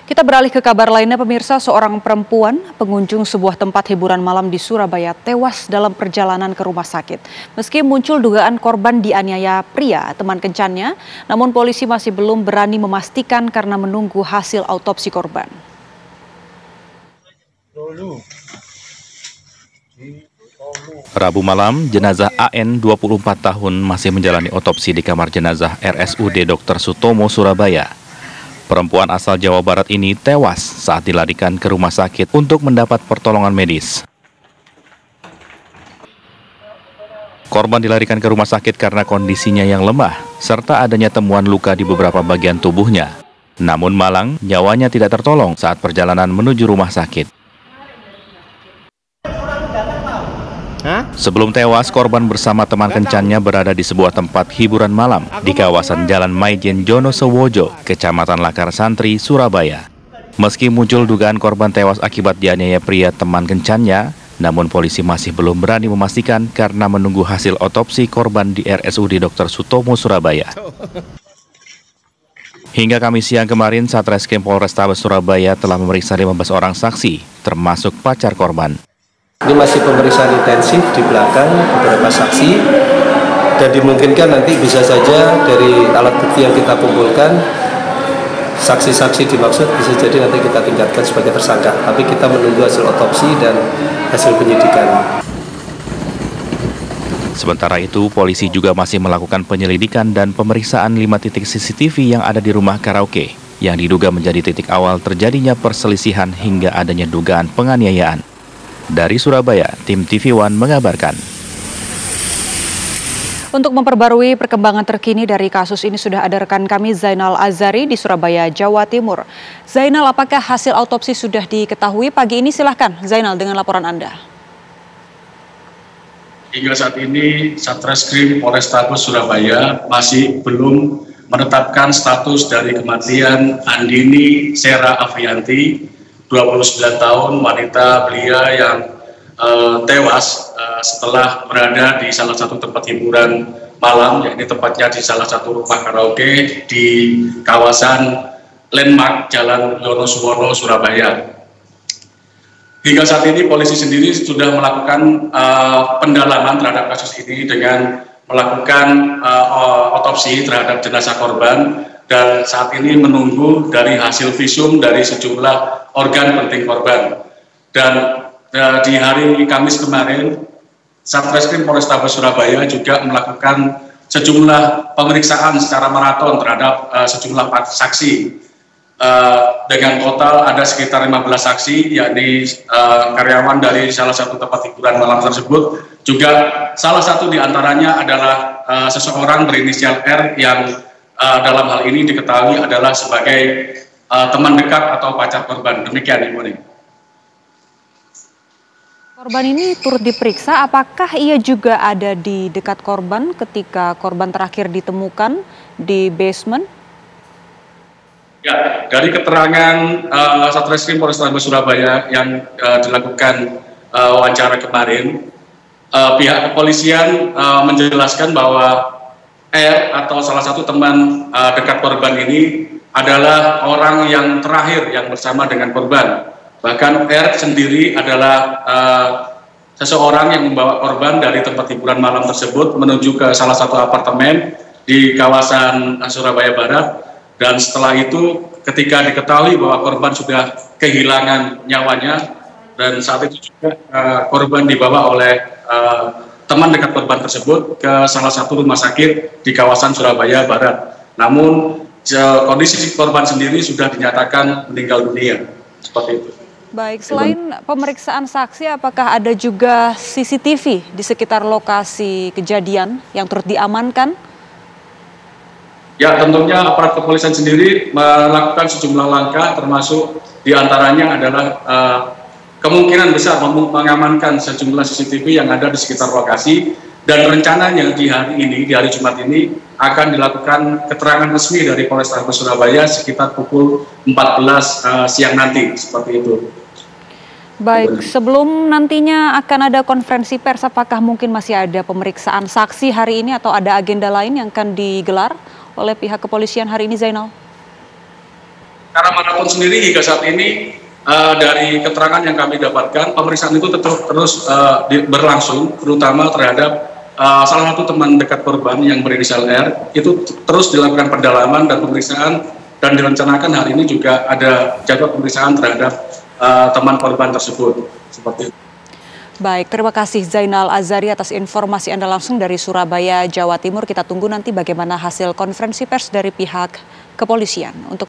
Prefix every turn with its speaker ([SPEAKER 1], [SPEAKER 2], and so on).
[SPEAKER 1] Kita beralih ke kabar lainnya, pemirsa. Seorang perempuan pengunjung sebuah tempat hiburan malam di Surabaya tewas dalam perjalanan ke rumah sakit. Meski muncul dugaan korban dianiaya pria, teman kencannya, namun polisi masih belum berani memastikan karena menunggu hasil autopsi korban.
[SPEAKER 2] Rabu malam, jenazah AN 24 tahun masih menjalani otopsi di kamar jenazah RSUD Dr. Sutomo, Surabaya. Perempuan asal Jawa Barat ini tewas saat dilarikan ke rumah sakit untuk mendapat pertolongan medis. Korban dilarikan ke rumah sakit karena kondisinya yang lemah, serta adanya temuan luka di beberapa bagian tubuhnya. Namun malang, nyawanya tidak tertolong saat perjalanan menuju rumah sakit. Sebelum tewas, korban bersama teman kencannya berada di sebuah tempat hiburan malam di kawasan Jalan Maijen Jonosowojo, Kecamatan Lakar Santri, Surabaya. Meski muncul dugaan korban tewas akibat dianiaya pria teman kencannya, namun polisi masih belum berani memastikan karena menunggu hasil otopsi korban di RSUD Dr. Sutomo, Surabaya. Hingga Kamis siang kemarin, Satreskrim Polrestabes Surabaya telah memeriksa 15 orang saksi, termasuk pacar korban.
[SPEAKER 3] Ini masih pemeriksaan intensif di belakang beberapa saksi, dan dimungkinkan nanti bisa saja dari alat bukti yang kita kumpulkan, saksi-saksi dimaksud bisa jadi nanti kita tingkatkan sebagai tersangka. Tapi kita menunggu hasil otopsi dan hasil penyidikan.
[SPEAKER 2] Sementara itu, polisi juga masih melakukan penyelidikan dan pemeriksaan 5 titik CCTV yang ada di rumah karaoke, yang diduga menjadi titik awal terjadinya perselisihan hingga adanya dugaan penganiayaan. Dari Surabaya, tim TV One mengabarkan.
[SPEAKER 1] Untuk memperbarui perkembangan terkini dari kasus ini sudah ada rekan kami Zainal Azari di Surabaya, Jawa Timur. Zainal, apakah hasil autopsi sudah diketahui pagi ini? Silahkan Zainal dengan laporan Anda.
[SPEAKER 4] Hingga saat ini Satreskrim Polrestabes Surabaya masih belum menetapkan status dari kematian Andini Sera Afrianti, 29 tahun, wanita belia yang tewas setelah berada di salah satu tempat hiburan malam, yakni tepatnya di salah satu rumah karaoke di kawasan Landmark Jalan Yonosuwono, Surabaya. Hingga saat ini polisi sendiri sudah melakukan pendalaman terhadap kasus ini dengan melakukan otopsi terhadap jenazah korban, dan saat ini menunggu dari hasil visum dari sejumlah organ penting korban. Dan di hari Kamis kemarin, Satreskrim Polrestabes Surabaya juga melakukan sejumlah pemeriksaan secara maraton terhadap sejumlah saksi. Dengan total ada sekitar 15 saksi, yakni karyawan dari salah satu tempat hiburan malam tersebut. Juga salah satu diantaranya adalah seseorang berinisial R yang dalam hal ini diketahui adalah sebagai teman dekat atau pacar korban. Demikian, Ibu.
[SPEAKER 1] Korban ini turut diperiksa, apakah ia juga ada di dekat korban ketika korban terakhir ditemukan di basement?
[SPEAKER 4] Ya, dari keterangan Satreskrim Polrestabes Surabaya yang dilakukan wawancara kemarin, pihak kepolisian menjelaskan bahwa R atau salah satu teman dekat korban ini adalah orang yang terakhir yang bersama dengan korban. Bahkan R sendiri adalah seseorang yang membawa korban dari tempat hiburan malam tersebut menuju ke salah satu apartemen di kawasan Surabaya Barat. Dan setelah itu, ketika diketahui bahwa korban sudah kehilangan nyawanya, dan saat itu juga korban dibawa oleh teman dekat korban tersebut ke salah satu rumah sakit di kawasan Surabaya Barat. Namun kondisi korban sendiri sudah dinyatakan meninggal dunia. Seperti itu.
[SPEAKER 1] Baik, selain pemeriksaan saksi, apakah ada juga CCTV di sekitar lokasi kejadian yang turut diamankan?
[SPEAKER 4] Ya, tentunya aparat kepolisian sendiri melakukan sejumlah langkah, termasuk diantaranya adalah kemungkinan besar mengamankan sejumlah CCTV yang ada di sekitar lokasi, dan rencananya di hari ini, di hari Jumat ini, akan dilakukan keterangan resmi dari Polrestabes Surabaya sekitar pukul 14 siang nanti, seperti itu.
[SPEAKER 1] Baik, sebelum nantinya akan ada konferensi pers, apakah mungkin masih ada pemeriksaan saksi hari ini atau ada agenda lain yang akan digelar oleh pihak kepolisian hari ini, Zainal?
[SPEAKER 4] Karena manapun sendiri hingga saat ini dari keterangan yang kami dapatkan, pemeriksaan itu terus berlangsung, terutama terhadap salah satu teman dekat korban yang berinisial R, itu terus dilakukan pendalaman dan pemeriksaan, dan direncanakan hari ini juga ada jadwal pemeriksaan terhadap teman korban tersebut. Seperti itu.
[SPEAKER 1] Baik, terima kasih Zainal Azari atas informasi Anda langsung dari Surabaya, Jawa Timur. Kita tunggu nanti bagaimana hasil konferensi pers dari pihak kepolisian untuk